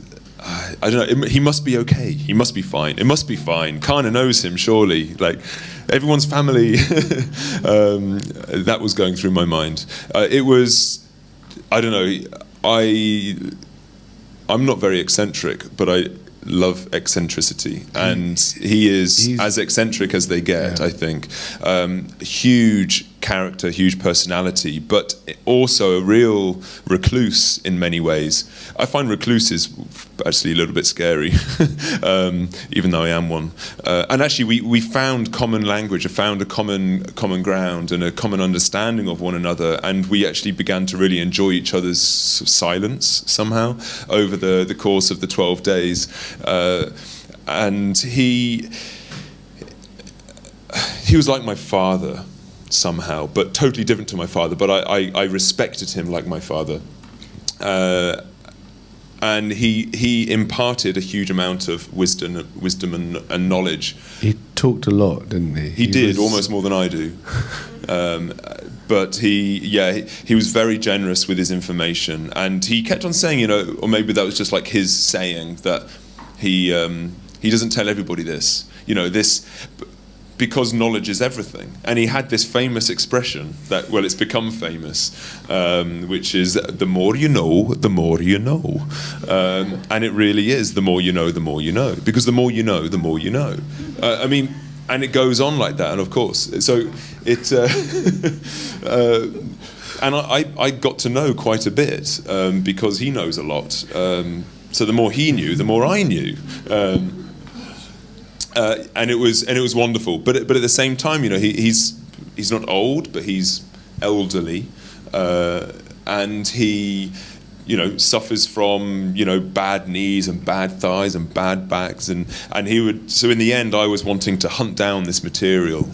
B: I don't know. He must be okay. He must be fine. It must be fine. Kana knows him, surely. Like everyone's family. That was going through my mind. It was. I don't know. I'm not very eccentric, but I love eccentricity, and he's as eccentric as they get. I think huge character, huge personality, but also a real recluse in many ways. I find recluses actually a little bit scary, even though I am one. And actually, we found common language, found a common ground, and a common understanding of one another, and we actually began to really enjoy each other's silence somehow over the course of the 12 days. And he was like my father somehow, but totally different to my father. But I respected him like my father, and he imparted a huge amount of wisdom and knowledge.
A: He talked a lot, didn't he?
B: He did almost more than I do. But he was very generous with his information, and he kept on saying, or maybe that was just like his saying that he doesn't tell everybody this, because knowledge is everything. And he had this famous expression that, well, it's become famous, which is the more you know, the more you know. And it really is the more you know, the more you know. Because the more you know, the more you know. And it goes on like that, and of course. So it... and I got to know quite a bit, because he knows a lot. So the more he knew, the more I knew. And it was wonderful, but at the same time, he's not old, but he's elderly, and he, suffers from bad knees and bad thighs and bad backs, and he would. So in the end, I was wanting to hunt down this material,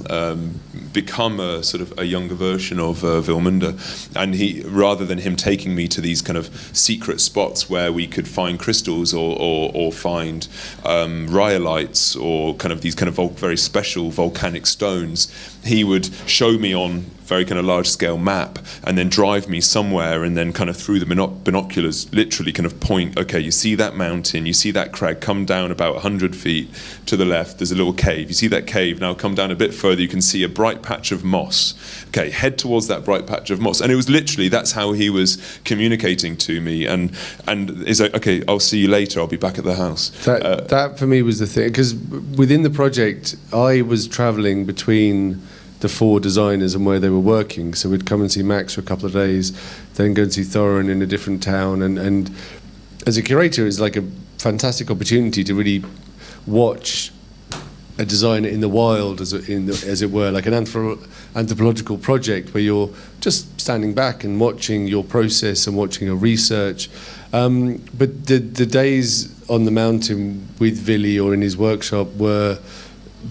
B: become a sort of a younger version of Vilmunda, and he, rather than him taking me to these kind of secret spots where we could find crystals or find rhyolites or kind of these kind of very special volcanic stones, he would show me on very kind of large-scale map, and then drive me somewhere, and then kind of through the binoculars, literally kind of point, okay, you see that mountain, you see that crag, come down about 100 feet to the left, there's a little cave. You see that cave, now come down a bit further, you can see a bright patch of moss. Okay, head towards that bright patch of moss. And it was literally, that's how he was communicating to me, and is like, okay, I'll see you later, I'll be back at the house.
A: That for me was the thing, because within the project, I was travelling between the 4 designers and where they were working. So we'd come and see Max for a couple of days, then go and see Thorin in a different town. And as a curator, it's like a fantastic opportunity to really watch a designer in the wild, as it were, like an anthropological project where you're just standing back and watching your process and watching your research. But the days on the mountain with Villi or in his workshop were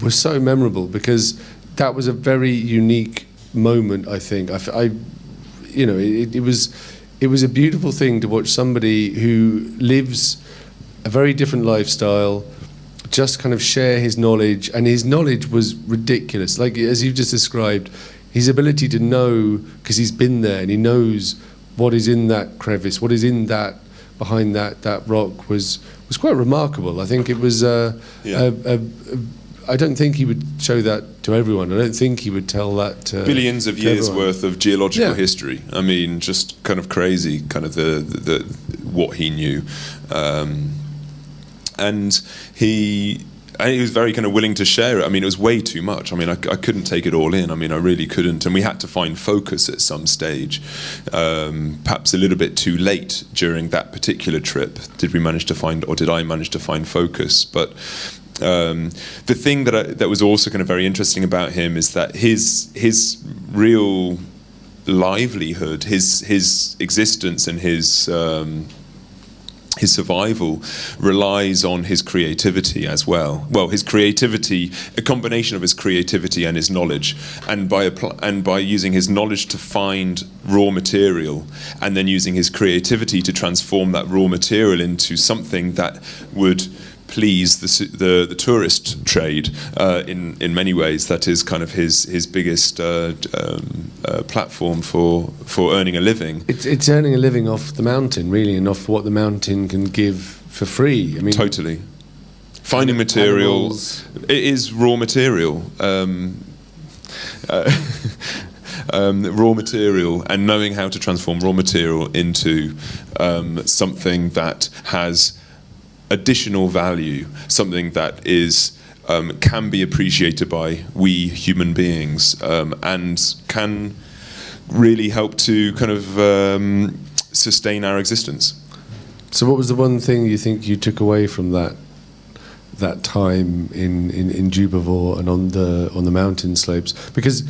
A: so memorable, because that was a very unique moment, I think. It was a beautiful thing to watch somebody who lives a very different lifestyle just kind of share his knowledge, and his knowledge was ridiculous. Like, as you've just described, his ability to know, because he's been there and he knows what is in that crevice, what is in that, behind that rock, was quite remarkable. I think it was I don't think he would show that to everyone. I don't think he would tell that to
B: billions of years
A: everyone.
B: worth of geological history. I mean, just kind of crazy, kind of the what he knew, and he was very kind of willing to share it. I mean, it was way too much. I mean, I couldn't take it all in. I mean, I really couldn't, and we had to find focus at some stage. Perhaps a little bit too late during that particular trip did I manage to find focus, but. The thing that was also kind of very interesting about him is that his real livelihood, his existence, and his survival relies on his creativity as well. Well, his creativity, a combination of his creativity and his knowledge, and by using his knowledge to find raw material, and then using his creativity to transform that raw material into something that would please the tourist trade in many ways. That is kind of his biggest platform for earning a living.
A: It's earning a living off the mountain, really, and off what the mountain can give for free. I mean,
B: totally. Finding material, it is raw material. Raw material, and knowing how to transform raw material into something that has additional value, something that is can be appreciated by we human beings, and can really help to kind of sustain our existence.
A: So what was the one thing you think you took away from that time in Dubovor and on the mountain slopes? Because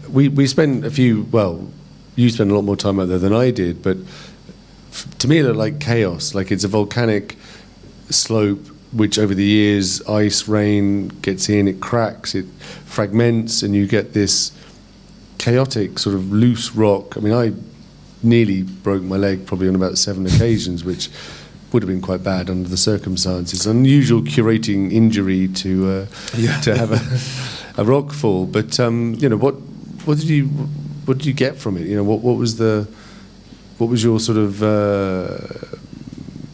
A: we spent you spent a lot more time out there than I did, but to me it looked like chaos. Like, it's a volcanic slope which over the years, ice, rain gets in, it cracks, it fragments, and you get this chaotic sort of loose rock. I mean, I nearly broke my leg probably on about 7 occasions, which would have been quite bad under the circumstances. Unusual curating injury to have a rock fall. But what did you get from it? What was your sort of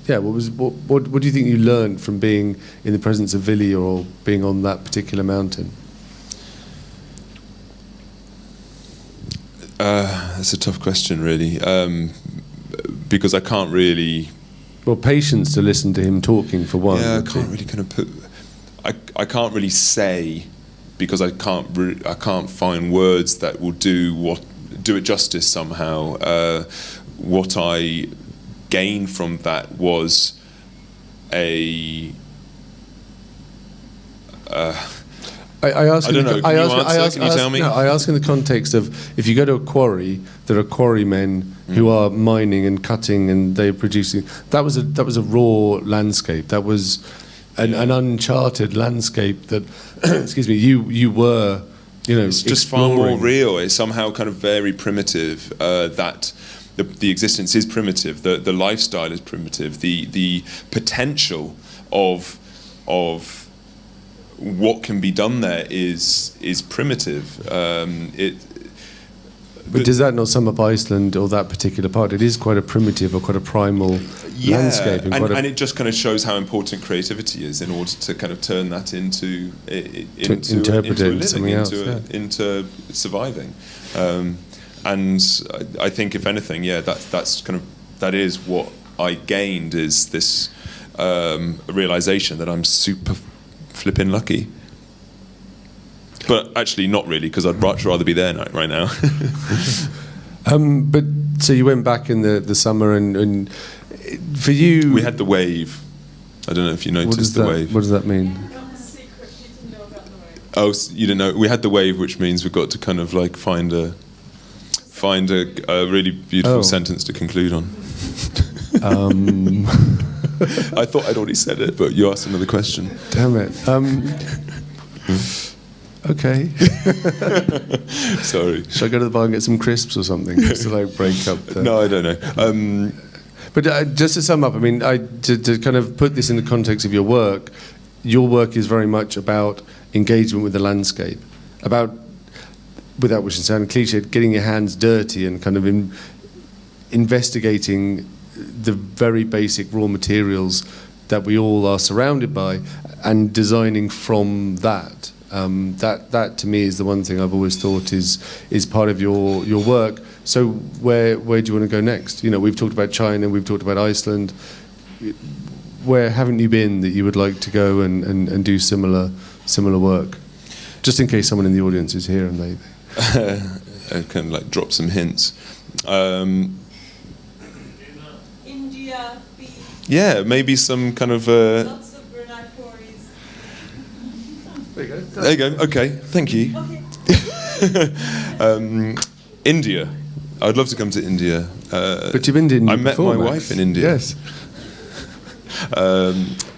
A: what do you think you learned from being in the presence of Villi or being on that particular mountain?
B: That's a tough question, really, because I can't really.
A: Well, patience to listen to him talking, for one.
B: Yeah, I can't really kind of put. I can't really say, because I can't find words that will do it justice somehow. What I gained from that was I ask in the
A: context of, if you go to a quarry, there are quarrymen who are mining and cutting, and they're producing. That was a raw landscape. That was an uncharted landscape that, excuse me, you were,
B: it's just
A: exploring.
B: far more real. It's somehow kind of very primitive. That the existence is primitive. The lifestyle is primitive. The potential of what can be done there is primitive.
A: But does that not sum up Iceland or that particular part? It is quite a primitive or quite a primal landscape.
B: And it just kind of shows how important creativity is in order to kind of turn that into into surviving. And I think, if anything, that is what I gained, is this realization that I'm super flipping lucky. But actually not really, because I'd much rather be there right now.
A: But so you went back in the summer, and for you...
B: We had the wave. I don't know if you noticed the wave.
A: What does that mean?
B: Oh, you didn't know? We had the wave, which means we've got to kind of like find a really beautiful sentence to conclude on. I thought I'd already said it, but you asked another question.
A: Damn it. Okay.
B: Sorry.
A: Should I go to the bar and get some crisps or something, just to like break up the...
B: No, I don't know.
A: But just to sum up, I mean, to kind of put this in the context of your work is very much about engagement with the landscape, about, without wishing to sound cliched, getting your hands dirty and kind of investigating the very basic raw materials that we all are surrounded by, and designing from that. That to me is the one thing I've always thought is part of your work. So where do you want to go next? You know, we've talked about China, we've talked about Iceland. Where haven't you been that you would like to go and do similar work? Just in case someone in the audience is here and they
B: I kind of like drop some hints.
C: India,
B: yeah, maybe some kind of.
C: lots of granite quarries.
A: There you go.
B: There you go. Okay, thank you.
C: Okay.
B: India. I'd love to come to India.
A: But you've been to India
B: I met
A: before,
B: my
A: Max.
B: wife in India.
A: Yes.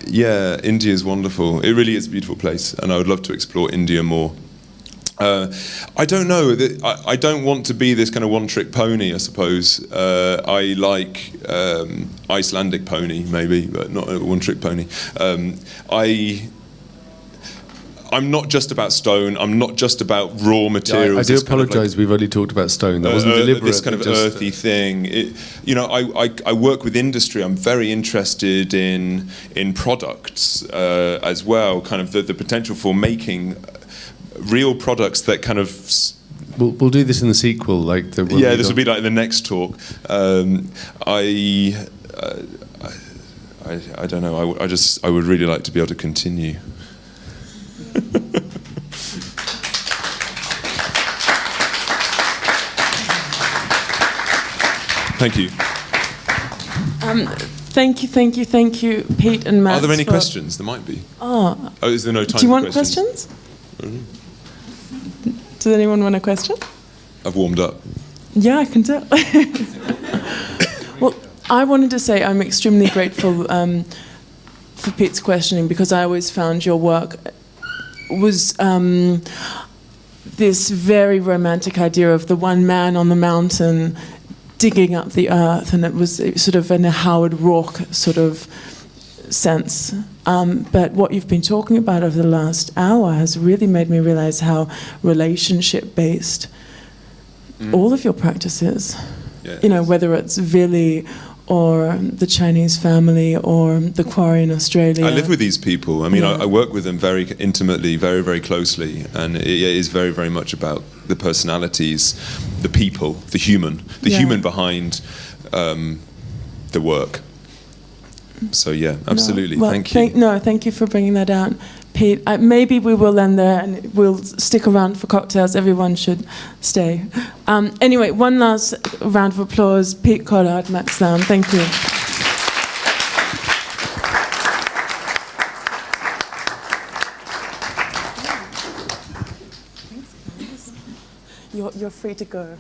B: Yeah, India is wonderful. It really is a beautiful place, and I would love to explore India more. I don't know. I don't want to be this kind of one-trick pony, I suppose. I like Icelandic pony, maybe, but not a one-trick pony. I'm not just about stone. I'm not just about raw materials.
A: I do apologise. We've only talked about stone. That wasn't deliberate.
B: This kind of earthy thing. I work with industry. I'm very interested in products as well. Kind of the potential for making real products that kind of.
A: We'll do this in the sequel, like the.
B: Yeah, this will be like the next talk. I don't know. I would really like to be able to continue. Thank you.
C: Thank you, Pete and Matt.
B: Are there any questions? There might be.
C: Oh,
B: is there no time
C: do you
B: for
C: want questions? Does anyone want a question?
B: I've warmed up.
C: Yeah, I can tell. Well, I wanted to say I'm extremely grateful for Pete's questioning, because I always found your work was this very romantic idea of the one man on the mountain digging up the earth, and it was sort of in a Howard Rourke sort of sense. But what you've been talking about over the last hour has really made me realize how relationship-based all of your practice is.
B: Yeah,
C: you know, whether it's Villi or the Chinese family or the Quarry in Australia.
B: I live with these people. I mean, I work with them very intimately, very, very closely, and it is very, very much about the personalities, the people, the human behind the work. So yeah, absolutely. Thank you.
C: Thank you for bringing that out, Pete. Maybe we will end there, and we'll stick around for cocktails. Everyone should stay. Anyway, one last round of applause. Pete Collard, Max Lamb. Thank you. You're free to go.